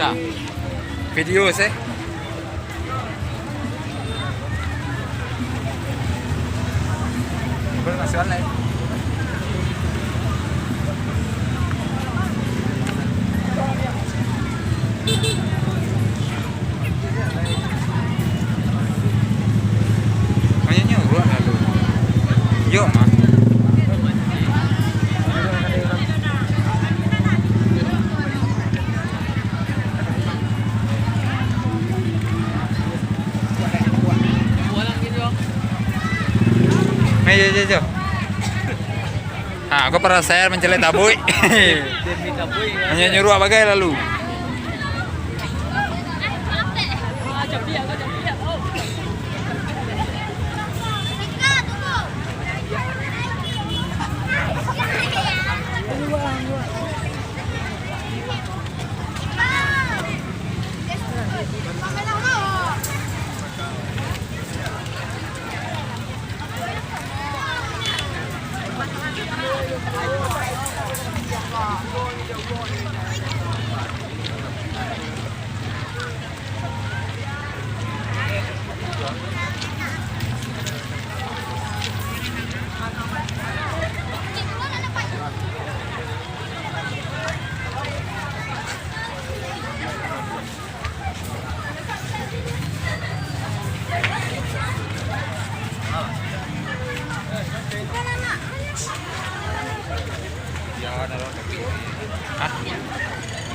Sa video sih. Boleh masukkan lagi. Makanya nyuruh lalu. Yuk mah. Ayo. Nah, aku pernah saya mencelet tabui. Hanya nyuruh apa gaya lalu.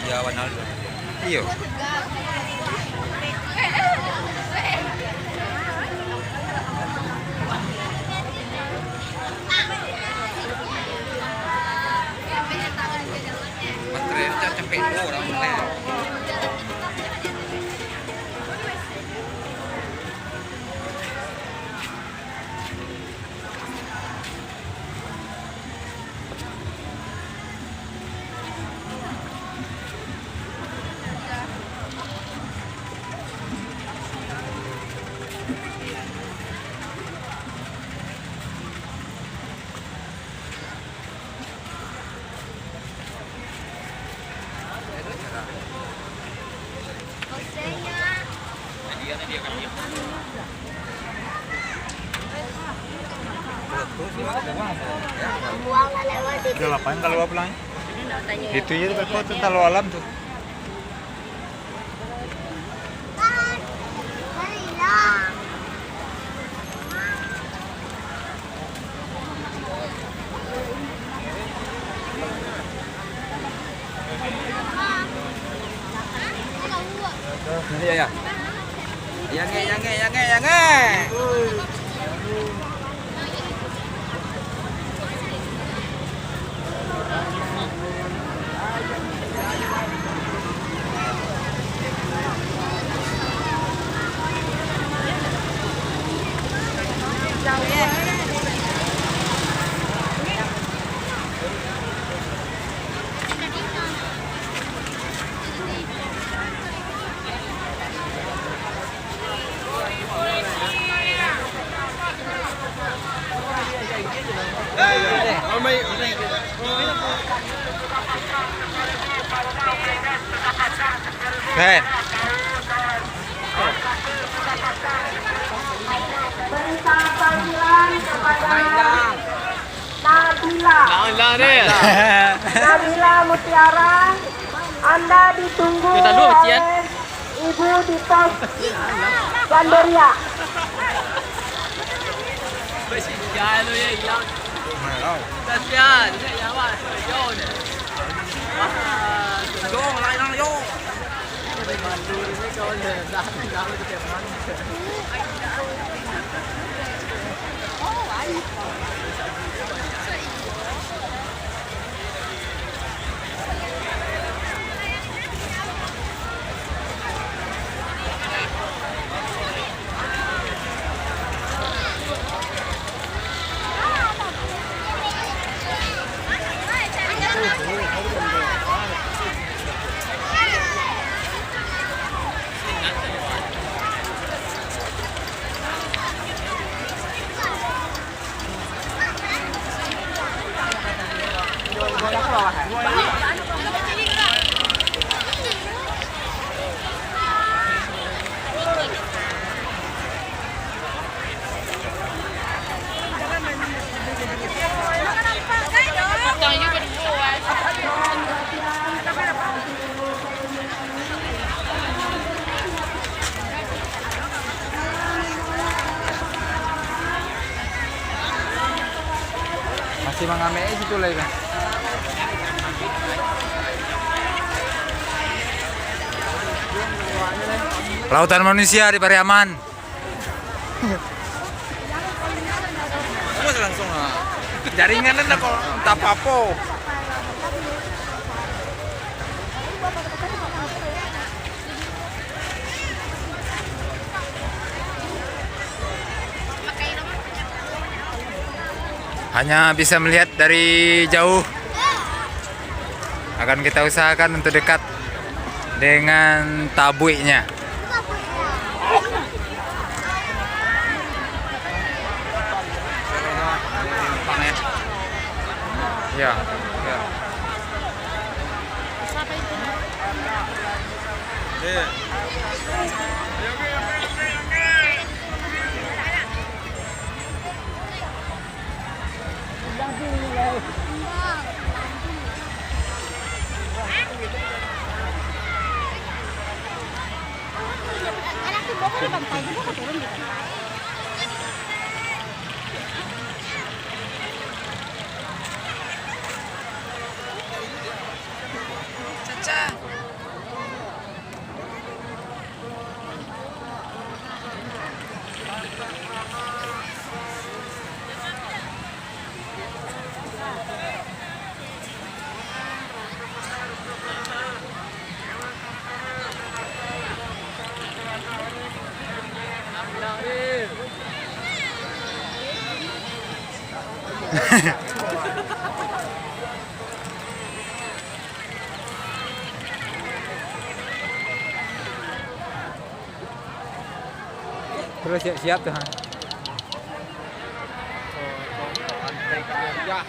Ya Ronaldo. Iyo. Materialnya cepet orang lain. Udah ngapain kalau pulang? Itu ya kok terlalu alam tuh. Ya. Yang. Ben. Berikan panggilan kepada Nabila Mutiara. Anda ditunggu oleh Ibu di pos Gandoria. Masih mangame situ lah kan. Lautan manusia di Pariaman. Kamu langsung lah. Jaringan ada kok entah apa. Hanya bisa melihat dari jauh. Akan kita usahakan untuk dekat dengan tabuiknya. Ya, ya. Terus siap-siap tuh. Ya.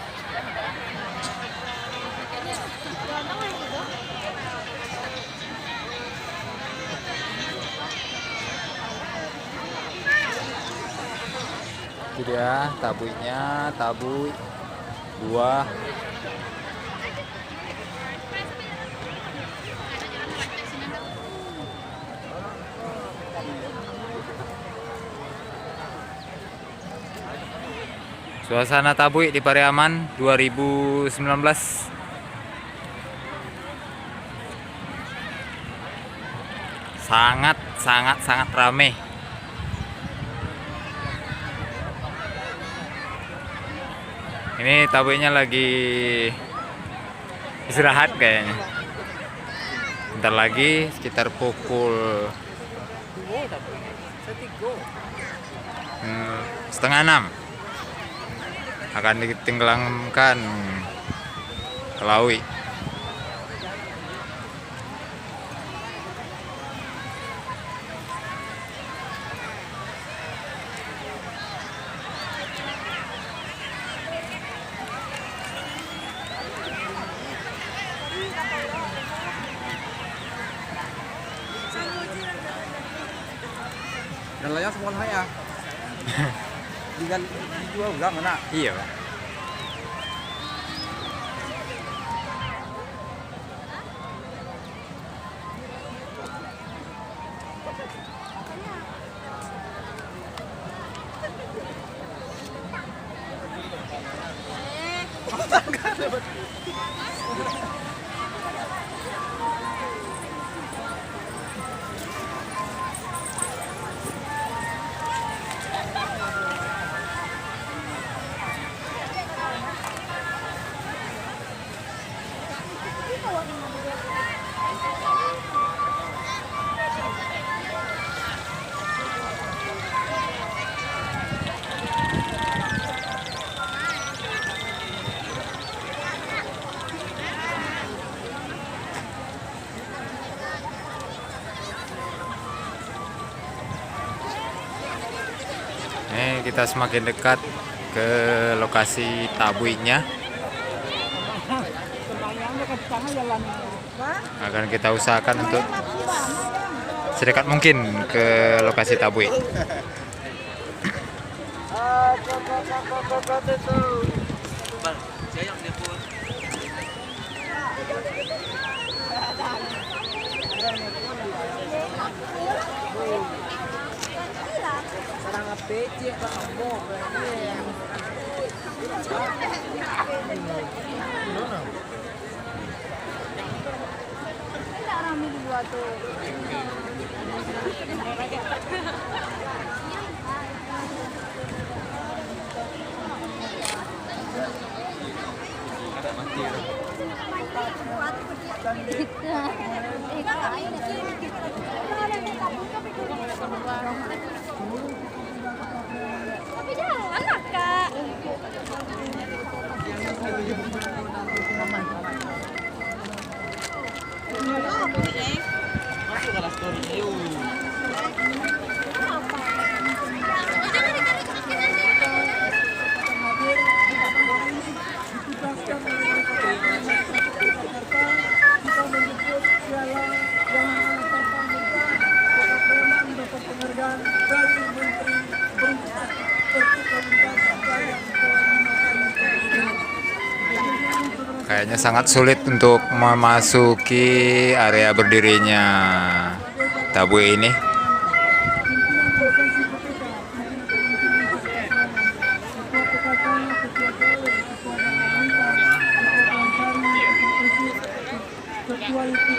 Itu dia tabuiknya, tabuik buah. Suasana tabuik di Pariaman 2019. Sangat ramai. Ini tabuiknya lagi istirahat kayaknya. Bentar lagi sekitar pukul 5:30 akan ditenggelamkan ke laut. Dan layang semua saya. Dijual ulang mana? Iya, Pak. Kita semakin dekat ke lokasi tabuiknya. Akan kita usahakan untuk sedekat mungkin ke lokasi tabuik. PC Tapi jangan lah, Kak. Kayaknya sangat sulit untuk memasuki area berdirinya Tabue ini. Ketua Ibu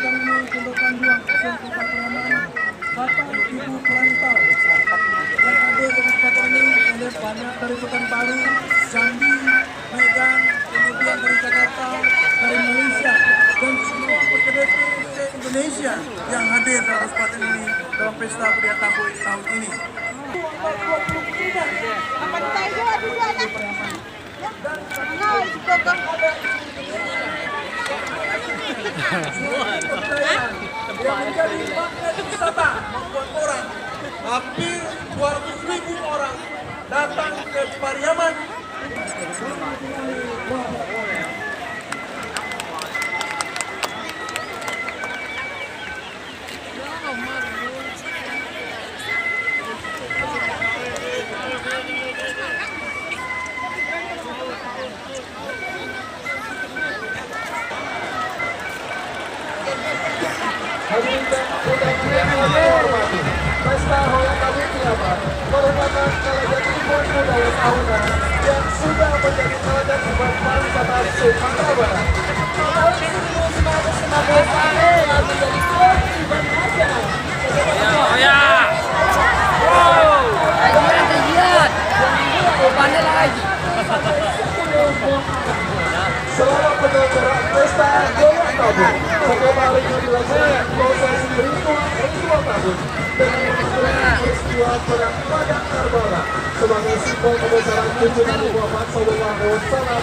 Pondok Tanduang, Kota Pariaman, Bapak Ibu perantau yang ada di kabupaten ini, ada banyak dari Pekanbaru, Jambi, Medan, kemudian dari Jakarta, dari Malaysia, dan semua pekerja Indonesia yang hadir dalam kesempatan ini dalam pesta budaya Tabue tahun ini. Yang menjadi magnet wisata membuat orang hampir 200.000 orang datang ke Pariaman. Hadirin dan undangan yang hormati, Pesta Hoya Tabue Pariaman merupakan salah satu event budaya tahunan yang sudah menjadi teladan buat pariwisata Sumatera Barat. Tahun 1915 telah menjadi event nasional. Selama penyelenggaraan Pesta Hoya Tabue, setiap harinya dilaksanakan proses ritual tabur dengan menggunakan peristiwa perang Padang Karbala sebagai simbol kebesaran junjungan Nabi Muhammad SAW.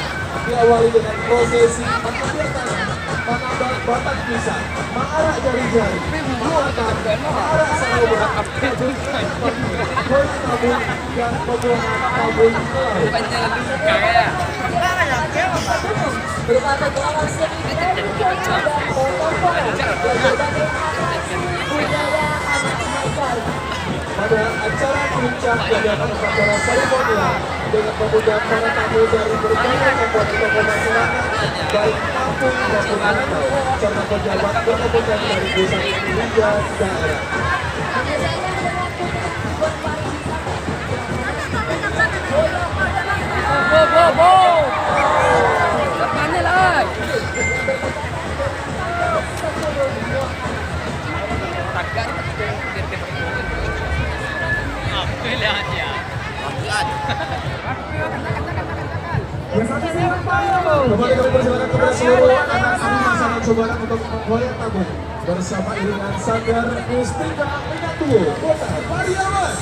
Diawali dengan prosesi pengangkatan menambah batang pisang, mengarak jari-jari, luatan, mengarak sahabat, koin tabur dan pembuangan tabur ke laut. Berbagai gelaran seni dan pada acara puncak kegiatan upacara seremonial dengan mengundang para tamu dari berbagai komponen masyarakat baik kampung maupun rantau serta pejabat berkepentingan dari pusat hingga daerah. Kembali kami persilakan kepada seluruh anak-anak pasangan cobaran untuk menggoyang tabung bersama iringan Sanggar Mustika Minatuo Kota Pariaman.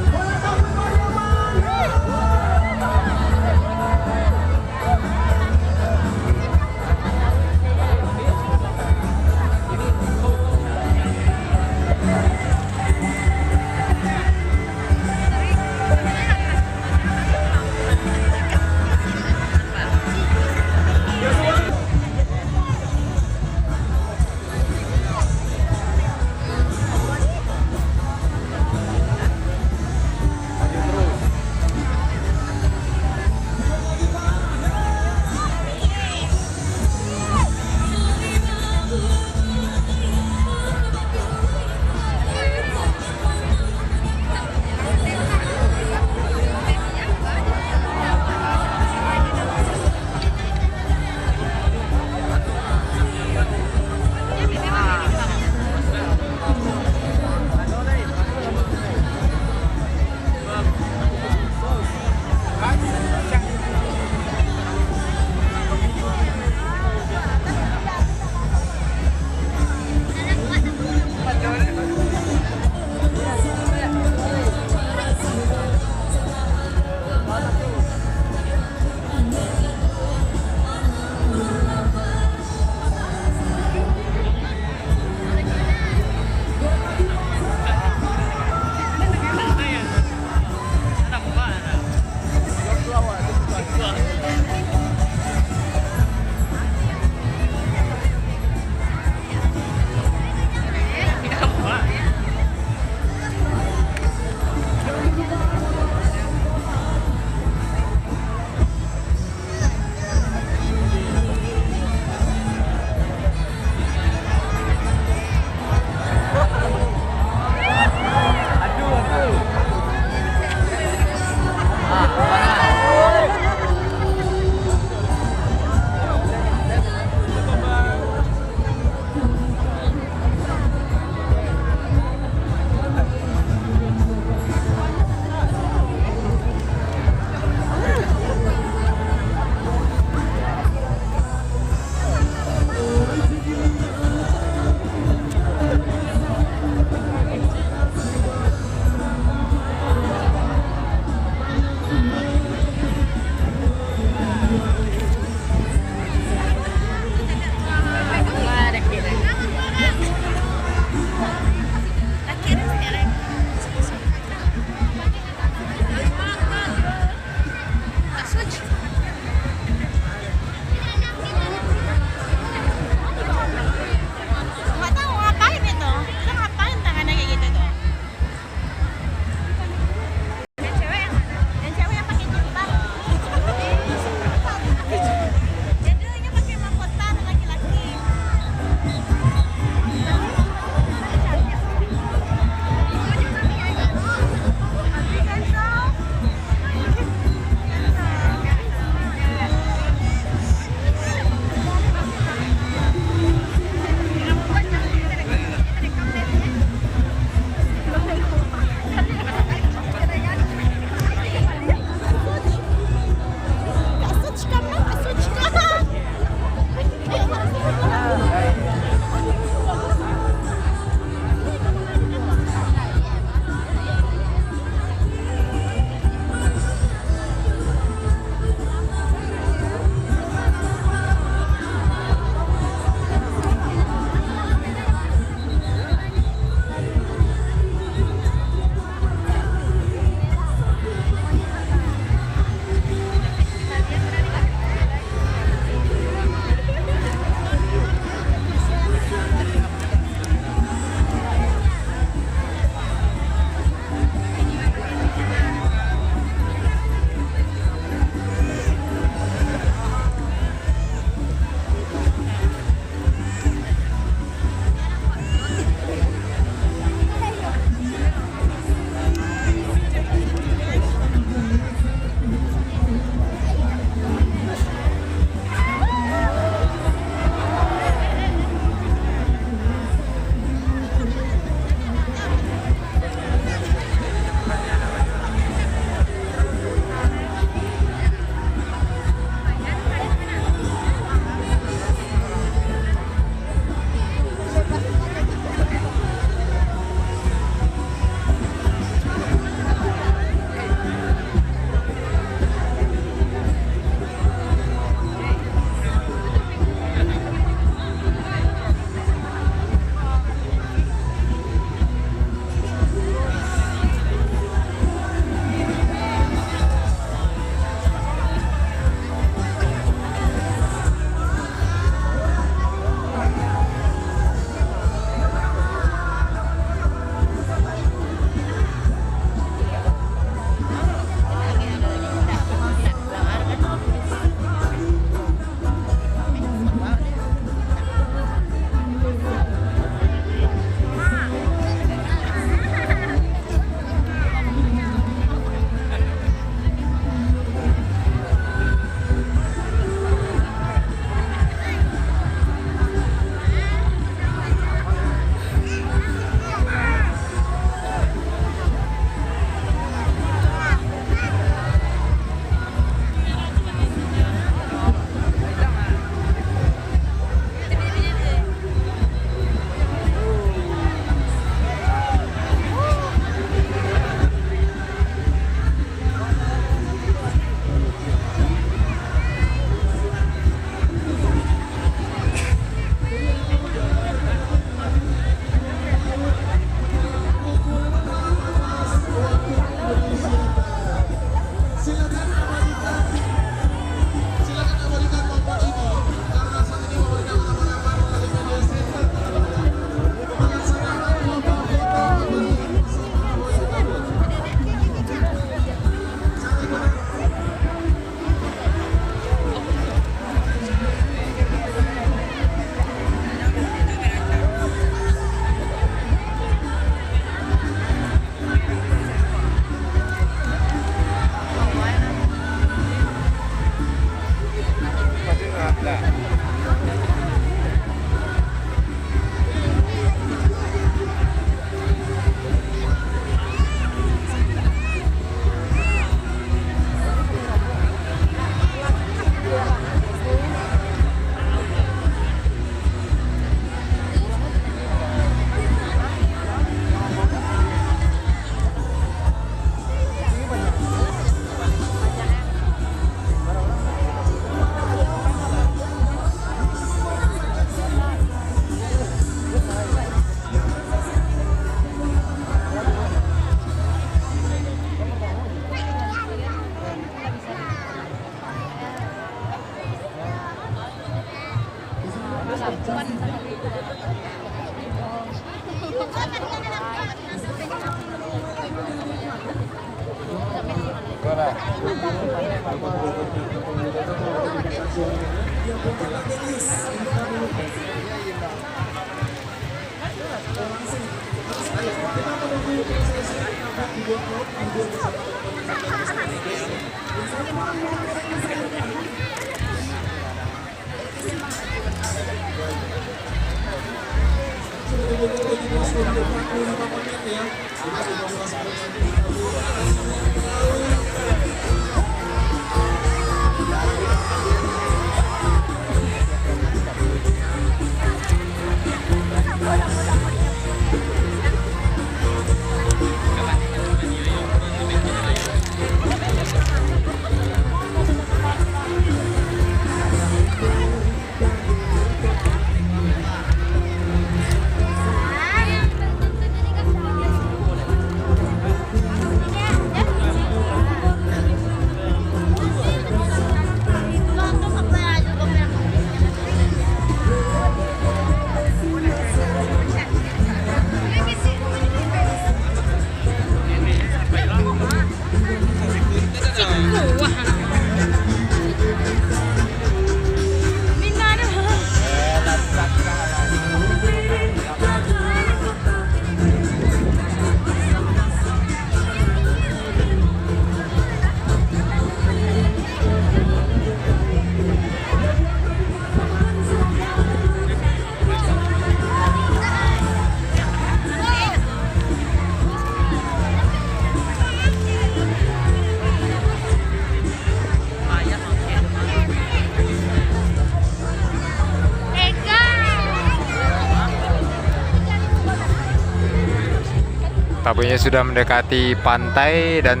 Tabunya sudah mendekati pantai dan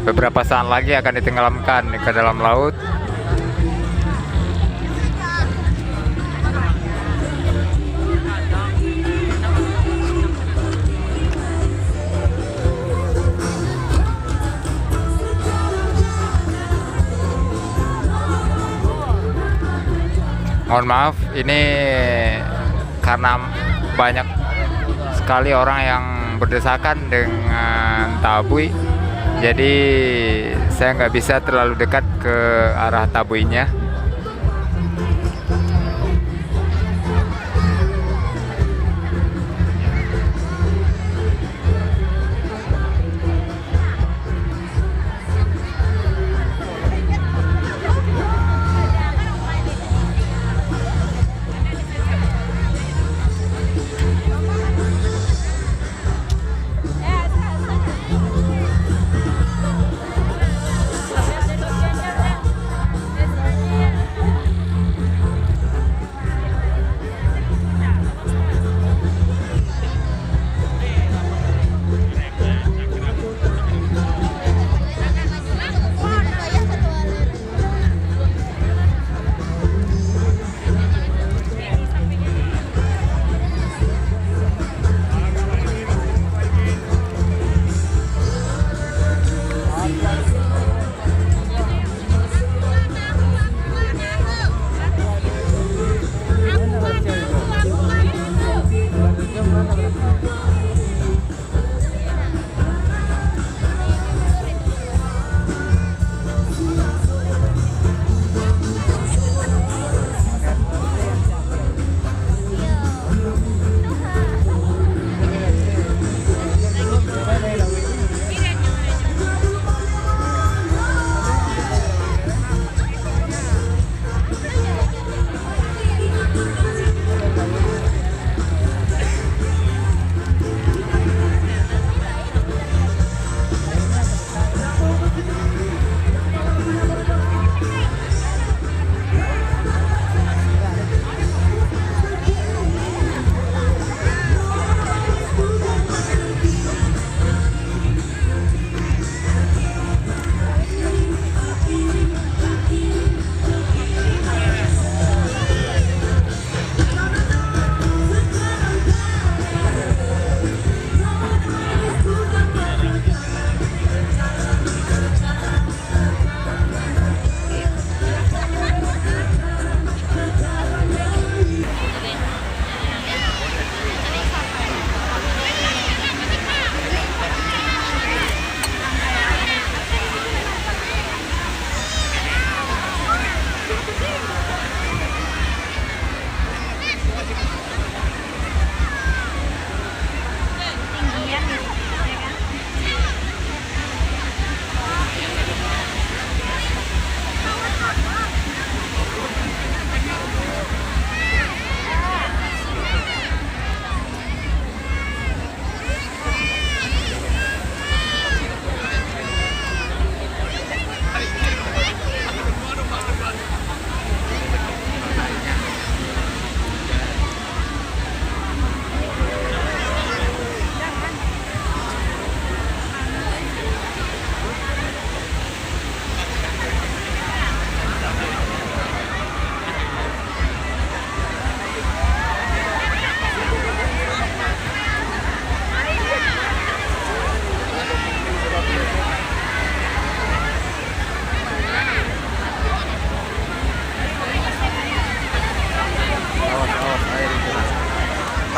beberapa saat lagi akan ditenggelamkan ke dalam laut. Mohon maaf, ini karena banyak sekali orang yang berdesakan dengan tabui, jadi saya nggak bisa terlalu dekat ke arah tabuinya.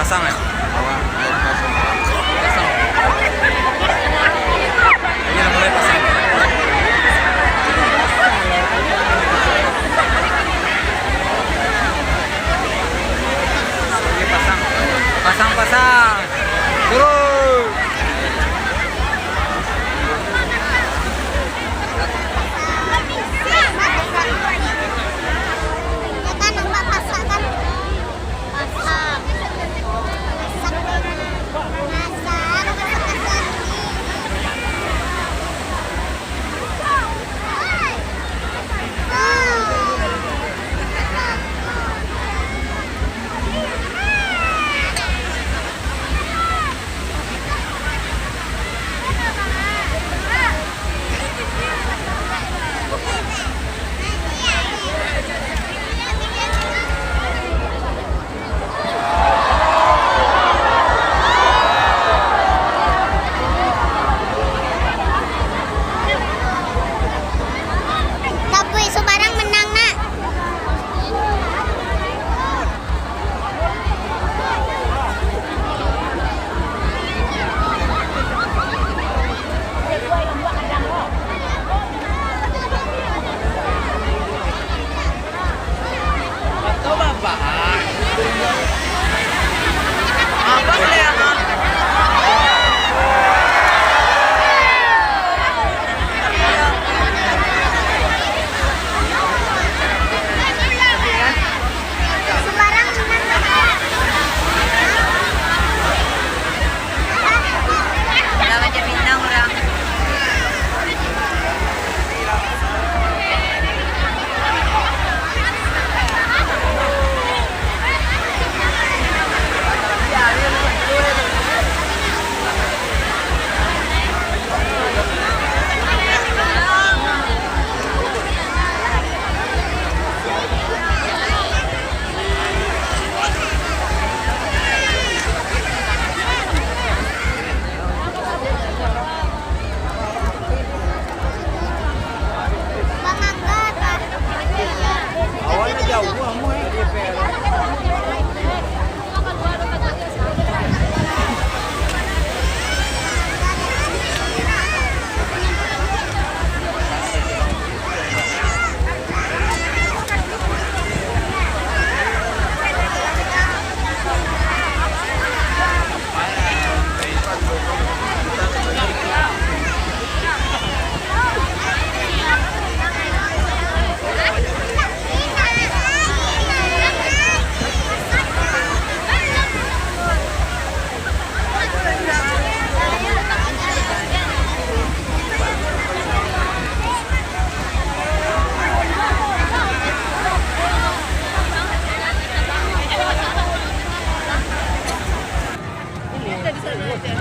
pasang ya? Pasang. Ini udah mulai pasang. Ini pasang. Pasang. Turun.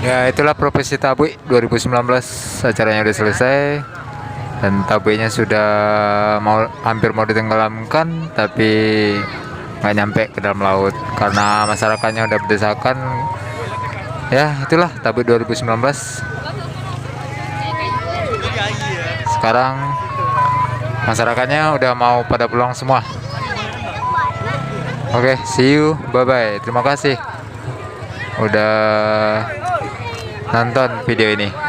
Ya, itulah Profesi Tabui 2019, acaranya udah selesai dan tabuinya sudah hampir mau ditenggelamkan, tapi nggak nyampe ke dalam laut karena masyarakatnya udah berdesakan. Ya, itulah Tabui 2019. Sekarang masyarakatnya udah mau pada pulang semua. Oke, see you, bye bye. Terima kasih udah nonton video ini.